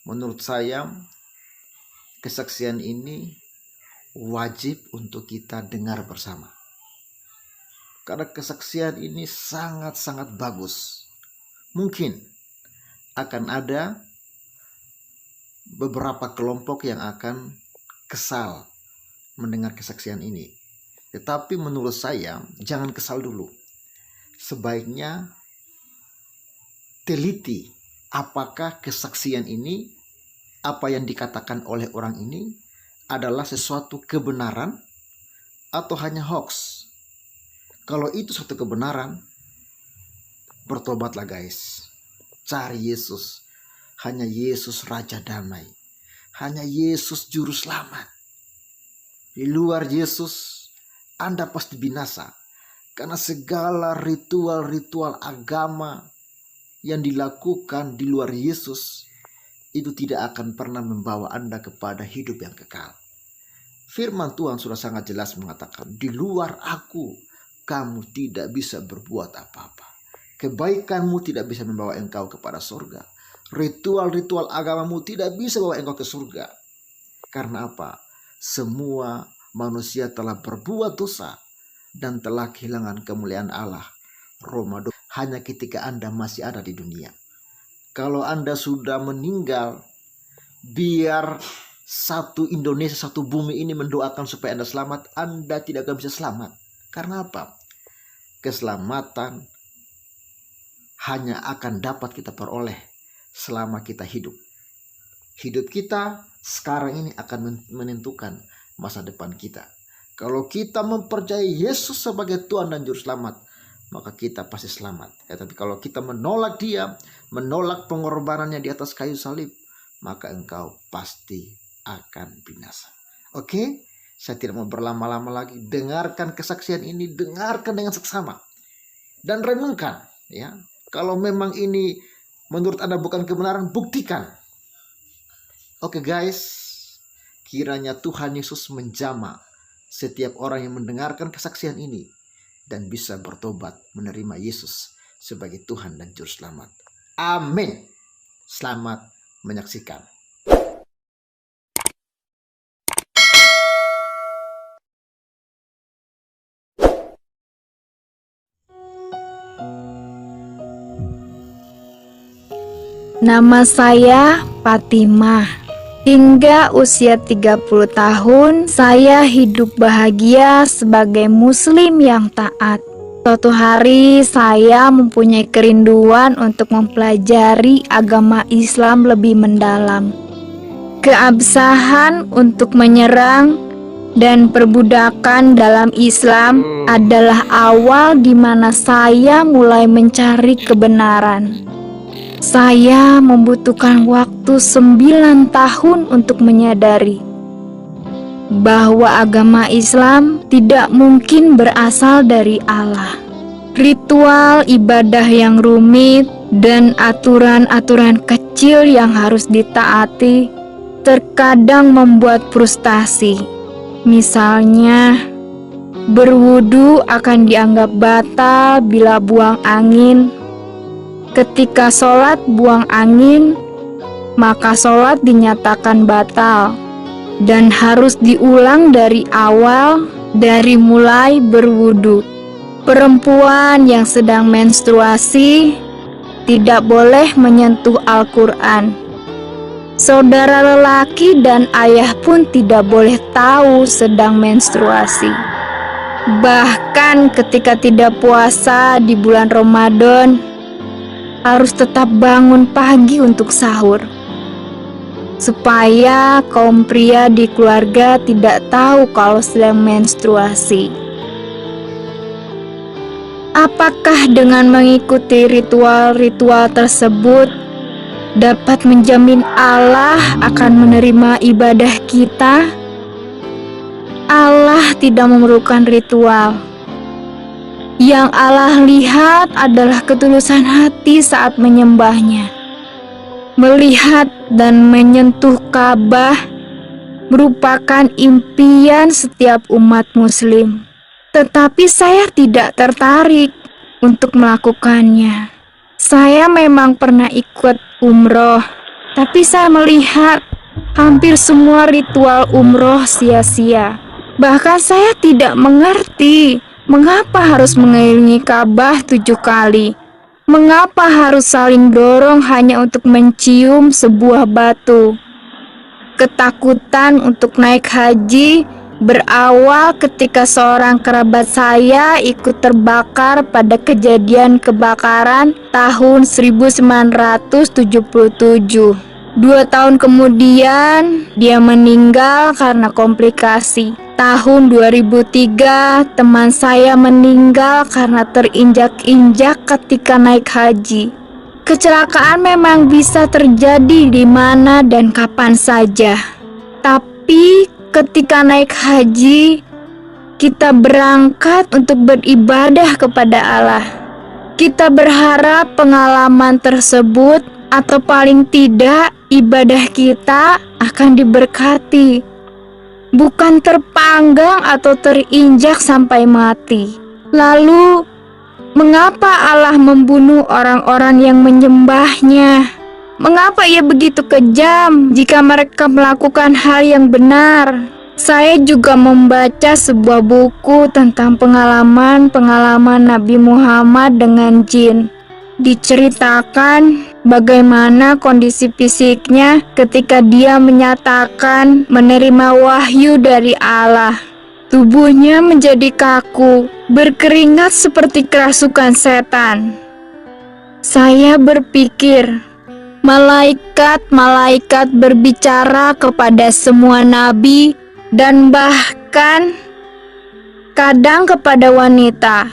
menurut saya kesaksian ini wajib untuk kita dengar bersama. Karena kesaksian ini sangat-sangat bagus. Mungkin akan ada beberapa kelompok yang akan kesal mendengar kesaksian ini. Tetapi menurut saya jangan kesal dulu. Sebaiknya teliti apakah kesaksian ini, apa yang dikatakan oleh orang ini adalah sesuatu kebenaran atau hanya hoax. Kalau itu suatu kebenaran, bertobatlah guys. Cari Yesus. Hanya Yesus Raja Damai. Hanya Yesus Juru Selamat. Di luar Yesus, Anda pasti binasa. Karena segala ritual-ritual agama yang dilakukan di luar Yesus, itu tidak akan pernah membawa Anda kepada hidup yang kekal. Firman Tuhan sudah sangat jelas mengatakan, di luar aku, kamu tidak bisa berbuat apa-apa. Kebaikanmu tidak bisa membawa engkau kepada surga. Ritual-ritual agamamu tidak bisa membawa engkau ke surga. Karena apa? Semua manusia telah berbuat dosa dan telah kehilangan kemuliaan Allah. Roma 12. Hanya ketika Anda masih ada di dunia. Kalau Anda sudah meninggal, biar satu Indonesia, satu bumi ini mendoakan supaya Anda selamat, Anda tidak akan bisa selamat. Karena apa? Keselamatan hanya akan dapat kita peroleh selama kita hidup. Hidup kita sekarang ini akan menentukan masa depan kita. Kalau kita mempercayai Yesus sebagai Tuhan dan Juru Selamat, maka kita pasti selamat. Tapi kalau kita menolak Dia, menolak pengorbanannya di atas kayu salib, maka engkau pasti akan binasa. Oke? Saya tidak mau berlama-lama lagi. Dengarkan kesaksian ini, dengarkan dengan seksama. Dan renungkan. Ya. Kalau memang ini menurut Anda bukan kebenaran, buktikan. Oke guys, kiranya Tuhan Yesus menjamah setiap orang yang mendengarkan kesaksian ini dan bisa bertobat menerima Yesus sebagai Tuhan dan Juru Selamat. Amin. Selamat menyaksikan. Nama saya Fatimah. Hingga usia 30 tahun, saya hidup bahagia sebagai muslim yang taat. Suatu hari saya mempunyai kerinduan untuk mempelajari agama Islam lebih mendalam. Keabsahan untuk menyerang dan perbudakan dalam Islam adalah awal di mana saya mulai mencari kebenaran. Saya membutuhkan waktu 9 tahun untuk menyadari bahwa agama Islam tidak mungkin berasal dari Allah. Ritual ibadah yang rumit dan aturan-aturan kecil yang harus ditaati terkadang membuat frustasi. Misalnya, berwudu akan dianggap batal bila buang angin. Ketika sholat buang angin, maka sholat dinyatakan batal dan harus diulang dari awal, dari mulai berwudu. Perempuan yang sedang menstruasi tidak boleh menyentuh Al-Quran. Saudara lelaki dan ayah pun tidak boleh tahu sedang menstruasi. Bahkan ketika tidak puasa di bulan Ramadan, harus tetap bangun pagi untuk sahur, supaya kaum pria di keluarga tidak tahu kalau sedang menstruasi. Apakah dengan mengikuti ritual-ritual tersebut dapat menjamin Allah akan menerima ibadah kita? Allah tidak memerlukan ritual. Yang Allah lihat adalah ketulusan hati saat menyembahnya. Melihat dan menyentuh Ka'bah merupakan impian setiap umat muslim. Tetapi saya tidak tertarik untuk melakukannya. Saya memang pernah ikut umroh Tapi saya melihat hampir semua ritual umroh sia-sia. Bahkan saya tidak mengerti mengapa harus mengelilingi Ka'bah 7 kali. Mengapa harus saling dorong hanya untuk mencium sebuah batu? Ketakutan untuk naik haji berawal ketika seorang kerabat saya ikut terbakar pada kejadian kebakaran tahun 1977. 2 tahun kemudian, dia meninggal karena komplikasi. Tahun 2003, teman saya meninggal karena terinjak-injak ketika naik haji. Kecelakaan memang bisa terjadi di mana dan kapan saja. Tapi ketika naik haji, kita berangkat untuk beribadah kepada Allah. Kita berharap pengalaman tersebut atau paling tidak ibadah kita akan diberkati, bukan terpanggang atau terinjak sampai mati. Lalu, mengapa Allah membunuh orang-orang yang menyembahnya? Mengapa ia begitu kejam jika mereka melakukan hal yang benar? Saya juga membaca sebuah buku tentang pengalaman Nabi Muhammad dengan jin. Diceritakan bagaimana kondisi fisiknya ketika dia menyatakan menerima wahyu dari Allah. Tubuhnya menjadi kaku, berkeringat seperti kerasukan setan. Saya berpikir, malaikat-malaikat berbicara kepada semua nabi dan bahkan kadang kepada wanita.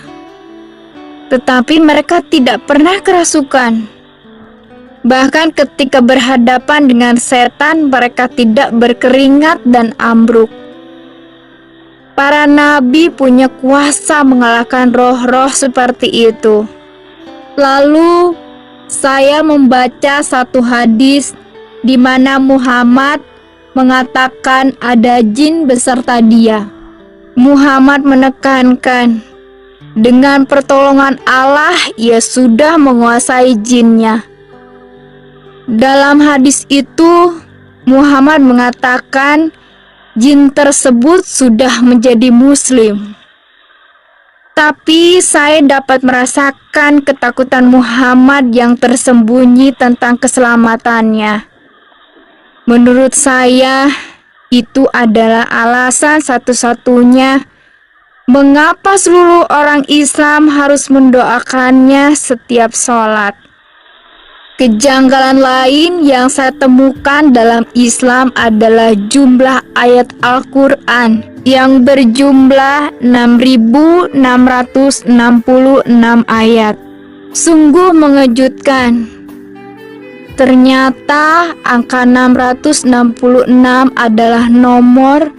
Tetapi mereka tidak pernah kerasukan. Bahkan ketika berhadapan dengan setan, mereka tidak berkeringat dan ambruk. Para nabi punya kuasa mengalahkan roh-roh seperti itu. Lalu, saya membaca satu hadis di mana Muhammad mengatakan ada jin beserta dia. Muhammad menekankan, dengan pertolongan Allah, ia sudah menguasai jinnya. Dalam hadis itu, Muhammad mengatakan jin tersebut sudah menjadi muslim. Tapi saya dapat merasakan ketakutan Muhammad yang tersembunyi tentang keselamatannya. Menurut saya, itu adalah alasan satu-satunya mengapa seluruh orang Islam harus mendoakannya setiap sholat. Kejanggalan lain yang saya temukan dalam Islam adalah jumlah ayat Al-Quran yang berjumlah 6.666 ayat. Sungguh mengejutkan. Ternyata angka 666 adalah nomor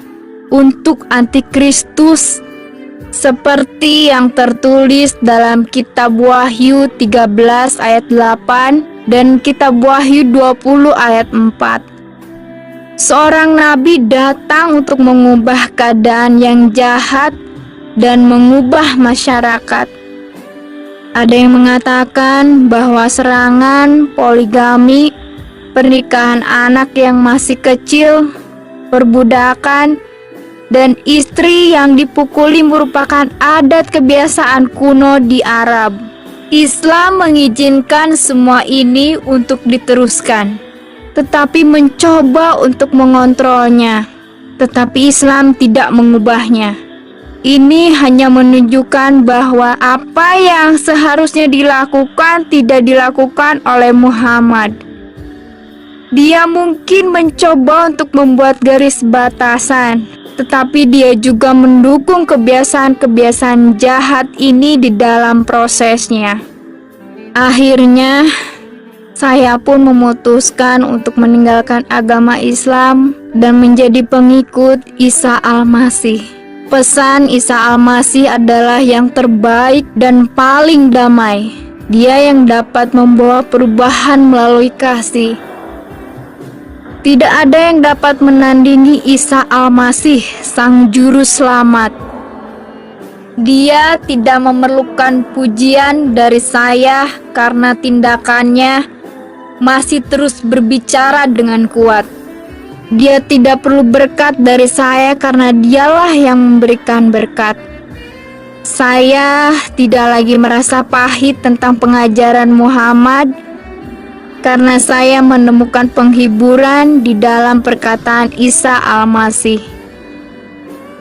untuk antikristus, seperti yang tertulis dalam kitab Wahyu 13 ayat 8 dan kitab Wahyu 20 ayat 4. Seorang nabi datang untuk mengubah keadaan yang jahat dan mengubah masyarakat. Ada yang mengatakan bahwa serangan, poligami, pernikahan anak yang masih kecil, perbudakan, dan istri yang dipukuli merupakan adat kebiasaan kuno di Arab. Islam mengizinkan semua ini untuk diteruskan, tetapi mencoba untuk mengontrolnya. Tetapi Islam tidak mengubahnya. Ini hanya menunjukkan bahwa apa yang seharusnya dilakukan tidak dilakukan oleh Muhammad. Dia mungkin mencoba untuk membuat garis batasan, tetapi dia juga mendukung kebiasaan-kebiasaan jahat ini di dalam prosesnya. Akhirnya, saya pun memutuskan untuk meninggalkan agama Islam dan menjadi pengikut Isa Al-Masih. Pesan Isa Al-Masih adalah yang terbaik dan paling damai. Dia yang dapat membawa perubahan melalui kasih. Tidak ada yang dapat menandingi Isa Al-Masih, Sang Juru Selamat. Dia tidak memerlukan pujian dari saya karena tindakannya masih terus berbicara dengan kuat. Dia tidak perlu berkat dari saya karena dialah yang memberikan berkat. Saya tidak lagi merasa pahit tentang pengajaran Muhammad karena saya menemukan penghiburan di dalam perkataan Isa Al-Masih.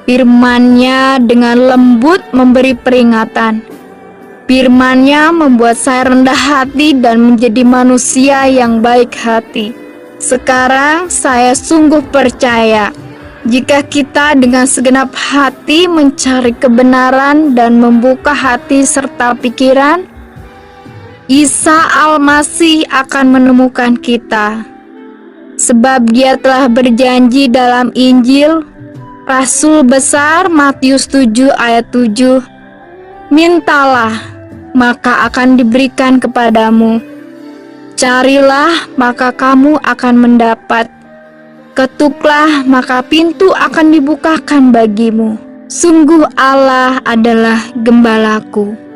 Firman-Nya dengan lembut memberi peringatan. Firman-Nya membuat saya rendah hati dan menjadi manusia yang baik hati. Sekarang saya sungguh percaya, jika kita dengan segenap hati mencari kebenaran dan membuka hati serta pikiran, Isa Al-Masih akan menemukan kita. Sebab Dia telah berjanji dalam Injil, Rasul besar Matius 7 ayat 7, "Mintalah, maka akan diberikan kepadamu. Carilah, maka kamu akan mendapat. Ketuklah, maka pintu akan dibukakan bagimu. Sungguh Allah adalah gembalaku."